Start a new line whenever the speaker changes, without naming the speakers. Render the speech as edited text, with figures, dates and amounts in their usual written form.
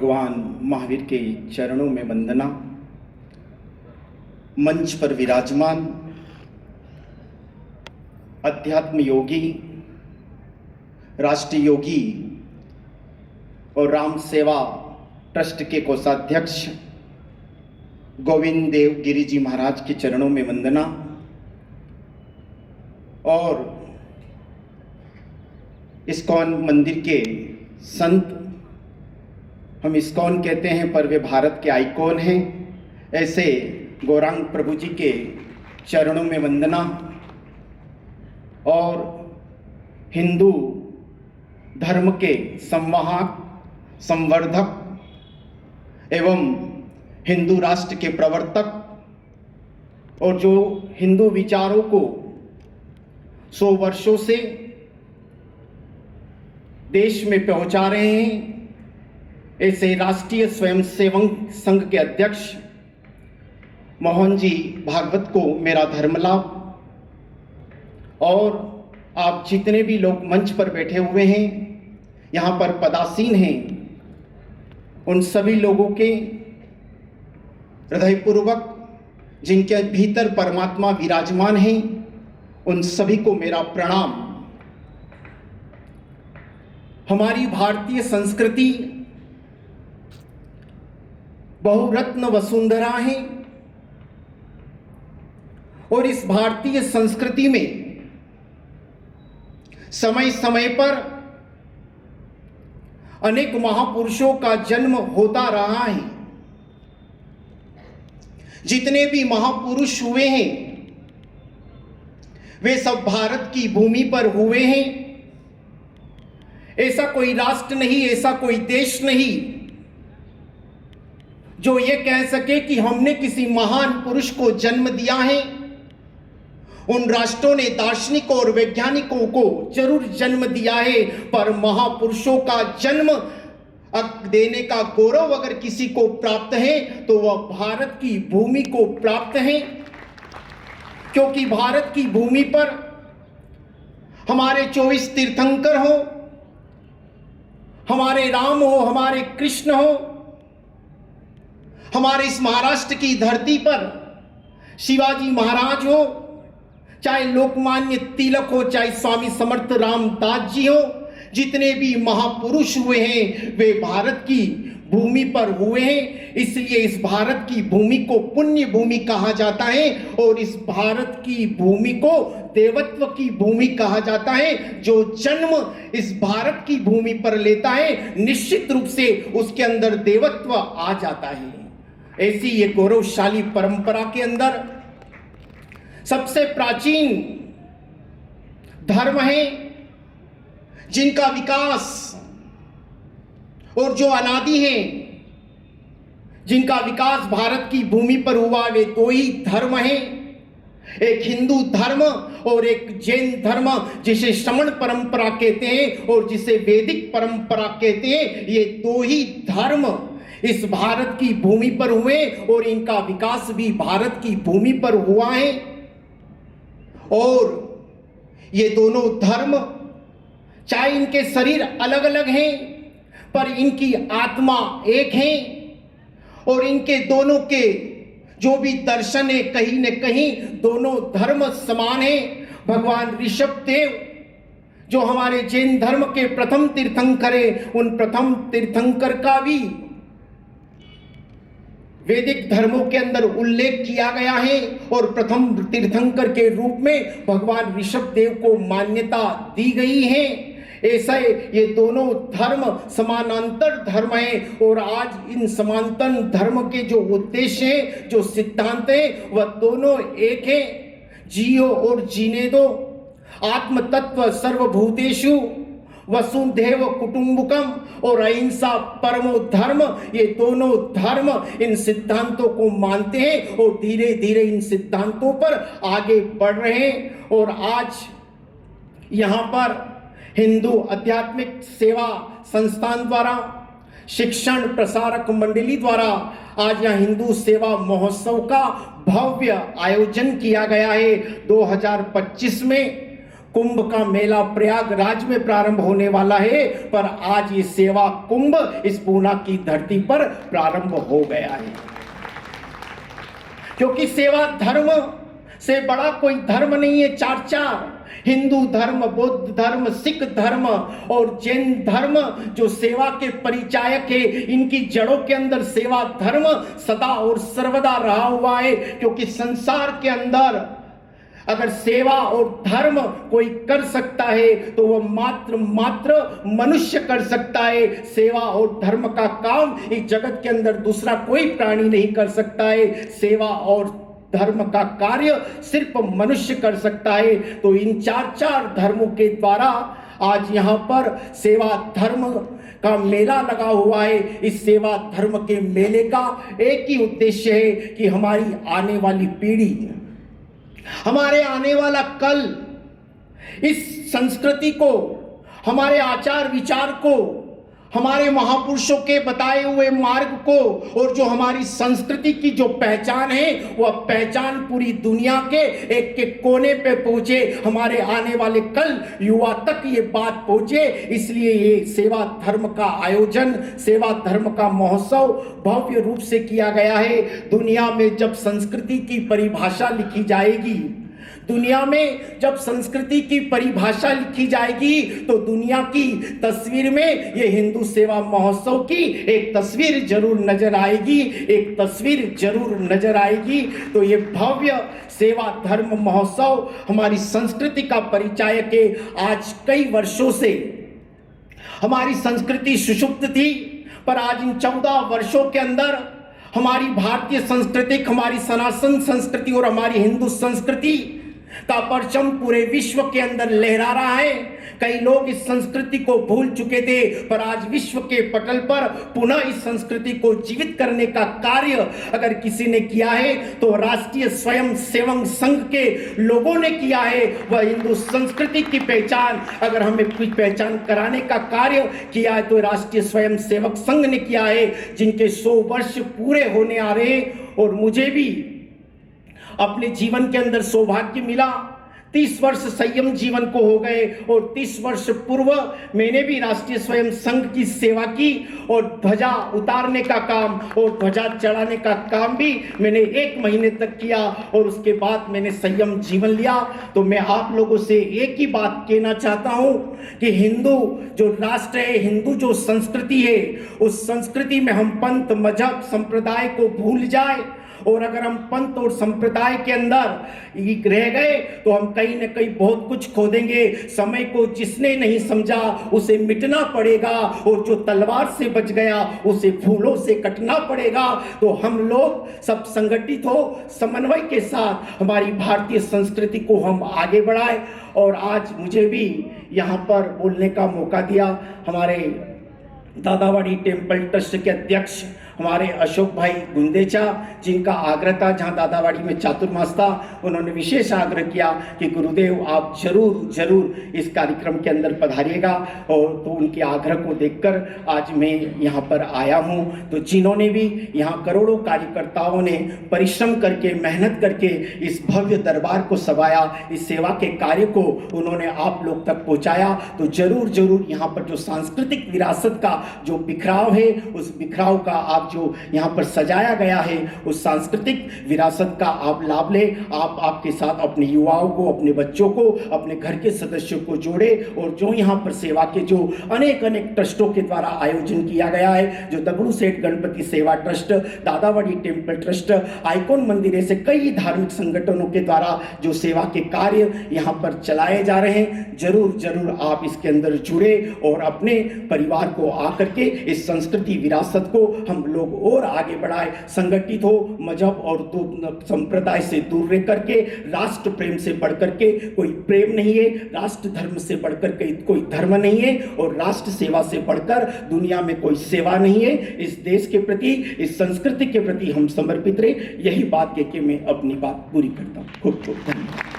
भगवान महावीर के चरणों में वंदना। मंच पर विराजमान अध्यात्म योगी, राष्ट्रीय योगी और राम सेवा ट्रस्ट के कोषाध्यक्ष गोविंद देव गिरी जी महाराज के चरणों में वंदना। और इस्कॉन मंदिर के संत, हम इस्कॉन कहते हैं पर वे भारत के आइकॉन हैं, ऐसे गौरांग प्रभु जी के चरणों में वंदना। और हिंदू धर्म के संवाहक, संवर्धक एवं हिंदू राष्ट्र के प्रवर्तक और जो हिंदू विचारों को 100 वर्षों से देश में पहुंचा रहे हैं, ऐसे राष्ट्रीय स्वयंसेवक संघ के अध्यक्ष मोहन जी भागवत को मेरा धर्म लाभ। और आप जितने भी लोग मंच पर बैठे हुए हैं, यहाँ पर पदासीन हैं, उन सभी लोगों के हृदयपूर्वक जिनके भीतर परमात्मा विराजमान हैं, उन सभी को मेरा प्रणाम। हमारी भारतीय संस्कृति बहुरत्न वसुंधरा है और इस भारतीय संस्कृति में समय समय पर अनेक महापुरुषों का जन्म होता रहा है। जितने भी महापुरुष हुए हैं वे सब भारत की भूमि पर हुए हैं। ऐसा कोई राष्ट्र नहीं, ऐसा कोई देश नहीं जो ये कह सके कि हमने किसी महान पुरुष को जन्म दिया है। उन राष्ट्रों ने दार्शनिकों और वैज्ञानिकों को जरूर जन्म दिया है, पर महापुरुषों का जन्म देने का गौरव अगर किसी को प्राप्त है तो वह भारत की भूमि को प्राप्त है। क्योंकि भारत की भूमि पर हमारे 24 तीर्थंकर हो, हमारे राम हो, हमारे कृष्ण हो, हमारे इस महाराष्ट्र की धरती पर शिवाजी महाराज हो, चाहे लोकमान्य तिलक हो, चाहे स्वामी समर्थ रामदास जी हो, जितने भी महापुरुष हुए हैं वे भारत की भूमि पर हुए हैं। इसलिए इस भारत की भूमि को पुण्य भूमि कहा जाता है और इस भारत की भूमि को देवत्व की भूमि कहा जाता है। जो जन्म इस भारत की भूमि पर लेता है निश्चित रूप से उसके अंदर देवत्व आ जाता है। ऐसी ये गौरवशाली परंपरा के अंदर सबसे प्राचीन धर्म है जिनका विकास और जो अनादि है जिनका विकास भारत की भूमि पर हुआ, वे दो ही धर्म हैं, एक हिंदू धर्म और एक जैन धर्म, जिसे श्रमण परंपरा कहते हैं और जिसे वैदिक परंपरा कहते हैं। ये दो ही धर्म इस भारत की भूमि पर हुए और इनका विकास भी भारत की भूमि पर हुआ है। और ये दोनों धर्म चाहे इनके शरीर अलग अलग हैं पर इनकी आत्मा एक है और इनके दोनों के जो भी दर्शन है कहीं न कहीं दोनों धर्म समान है। भगवान ऋषभ देव जो हमारे जैन धर्म के प्रथम तीर्थंकर है, उन प्रथम तीर्थंकर का भी वैदिक धर्मों के अंदर उल्लेख किया गया है और प्रथम तीर्थंकर के रूप में भगवान ऋषभ देव को मान्यता दी गई है। ऐसा ये दोनों धर्म समानांतर धर्म है और आज इन समानांतर धर्म के जो उद्देश्य है, जो सिद्धांत है, वह दोनों एक है। जियो और जीने दो, आत्म तत्व सर्वभूतेषु, वसुधैव कुटुंबकम और अहिंसा परमो धर्म, ये दोनों धर्म इन सिद्धांतों को मानते हैं और धीरे धीरे इन सिद्धांतों पर आगे बढ़ रहे हैं। और आज यहाँ पर हिंदू आध्यात्मिक सेवा संस्थान द्वारा, शिक्षण प्रसारक मंडली द्वारा आज यहाँ हिंदू सेवा महोत्सव का भव्य आयोजन किया गया है। 2025 में कुंभ का मेला प्रयागराज में प्रारंभ होने वाला है, पर आज ये सेवा कुंभ इस पूना की धरती पर प्रारंभ हो गया है। क्योंकि सेवा धर्म से बड़ा कोई धर्म नहीं है। चार हिंदू धर्म, बौद्ध धर्म, सिख धर्म और जैन धर्म जो सेवा के परिचायक है, इनकी जड़ों के अंदर सेवा धर्म सदा और सर्वदा रहा हुआ है। क्योंकि संसार के अंदर अगर सेवा और धर्म कोई कर सकता है तो वह मात्र मनुष्य कर सकता है। सेवा और धर्म का काम इस जगत के अंदर दूसरा कोई प्राणी नहीं कर सकता है। सेवा और धर्म का कार्य सिर्फ मनुष्य कर सकता है। तो इन चार धर्मों के द्वारा आज यहाँ पर सेवा धर्म का मेला लगा हुआ है। इस सेवा धर्म के मेले का एक ही उद्देश्य है कि हमारी आने वाली पीढ़ी, हमारे आने वाला कल इस संस्कृति को, हमारे आचार विचार को, हमारे महापुरुषों के बताए हुए मार्ग को और जो हमारी संस्कृति की जो पहचान है वह पहचान पूरी दुनिया के एक कोने पे पहुंचे, हमारे आने वाले कल युवा तक ये बात पहुंचे। इसलिए ये सेवा धर्म का आयोजन, सेवा धर्म का महोत्सव भव्य रूप से किया गया है। दुनिया में जब संस्कृति की परिभाषा लिखी जाएगी, दुनिया में जब संस्कृति की परिभाषा लिखी जाएगी तो दुनिया की तस्वीर में ये हिंदू सेवा महोत्सव की एक तस्वीर जरूर नजर आएगी, एक तस्वीर जरूर नजर आएगी। तो ये भव्य सेवा धर्म महोत्सव हमारी संस्कृति का परिचायक है। आज कई वर्षों से हमारी संस्कृति सुषुप्त थी, पर आज इन 14 वर्षों के अंदर हमारी भारतीय संस्कृति, हमारी सनातन संस्कृति और हमारी हिंदू संस्कृति का परचम पूरे विश्व के अंदर लहरा रहा है। कई लोग इस संस्कृति को भूल चुके थे, पर आज विश्व के पटल पर पुनः इस संस्कृति को जीवित करने का कार्य अगर किसी ने किया है तो राष्ट्रीय स्वयं सेवक संघ के लोगों ने किया है। वह हिंदू संस्कृति की पहचान अगर हमें कुछ पहचान कराने का कार्य किया है तो राष्ट्रीय स्वयं सेवक संघ ने किया है, जिनके 100 वर्ष पूरे होने आ रहे। और मुझे भी अपने जीवन के अंदर सौभाग्य मिला, 30 वर्ष संयम जीवन को हो गए और 30 वर्ष पूर्व मैंने भी राष्ट्रीय स्वयं संघ की सेवा की और ध्वजा उतारने का काम और ध्वजा चढ़ाने का काम भी मैंने 1 महीने तक किया और उसके बाद मैंने संयम जीवन लिया। तो मैं आप लोगों से एक ही बात कहना चाहता हूं कि हिंदू जो राष्ट्र है, हिंदू जो संस्कृति है, उस संस्कृति में हम पंथ, मजहब, संप्रदाय को भूल जाए। और अगर हम पंथ और संप्रदाय के अंदर रह गए तो हम कहीं न कहीं बहुत कुछ खो देंगे। समय को जिसने नहीं समझा उसे मिटना पड़ेगा और जो तलवार से बच गया उसे फूलों से कटना पड़ेगा। तो हम लोग सब संगठित हो, समन्वय के साथ हमारी भारतीय संस्कृति को हम आगे बढ़ाएं। और आज मुझे भी यहाँ पर बोलने का मौका दिया हमारे दादावाड़ी टेम्पल ट्रस्ट के अध्यक्ष हमारे अशोक भाई गुंदेचा, जिनका आग्रह था, जहां दादावाड़ी में चातुर्मास था, उन्होंने विशेष आग्रह किया कि गुरुदेव आप जरूर इस कार्यक्रम के अंदर पधारिएगा। और तो उनके आग्रह को देखकर आज मैं यहाँ पर आया हूँ। तो जिन्होंने भी यहाँ करोड़ों कार्यकर्ताओं ने परिश्रम करके, मेहनत करके इस भव्य दरबार को सवाया, इस सेवा के कार्य को उन्होंने आप लोग तक पहुँचाया, तो जरूर यहाँ पर जो सांस्कृतिक विरासत का जो बिखराव है, उस बिखराव का आप जो यहाँ पर सजाया गया है, उस सांस्कृतिक विरासत का आप लाभ ले। आप आपके साथ अपने युवाओं को, अपने बच्चों को, अपने घर के सदस्यों को जोड़े। और जो यहाँ पर सेवा के जो अनेक ट्रस्टों के द्वारा आयोजन किया गया है, जो दगड़ू सेठ गणपति सेवा trust, Dadawadi temple trust, icon मंदिर, ऐसे कई धार्मिक संगठनों के द्वारा जो सेवा के कार्य यहाँ पर चलाए जा रहे हैं, जरूर आप इसके अंदर जुड़े और अपने परिवार को आकर के इस संस्कृति विरासत को हम लोग और आगे बढ़ाए। संगठित हो, मजहब और संप्रदाय से दूर रह करके, राष्ट्र प्रेम से बढ़कर के कोई प्रेम नहीं है, राष्ट्र धर्म से बढ़कर के कोई धर्म नहीं है, और राष्ट्र सेवा से बढ़कर दुनिया में कोई सेवा नहीं है। इस देश के प्रति, इस संस्कृति के प्रति हम समर्पित रहे। यही बात कह के मैं अपनी बात पूरी करता हूँ। खूब खूब धन्यवाद।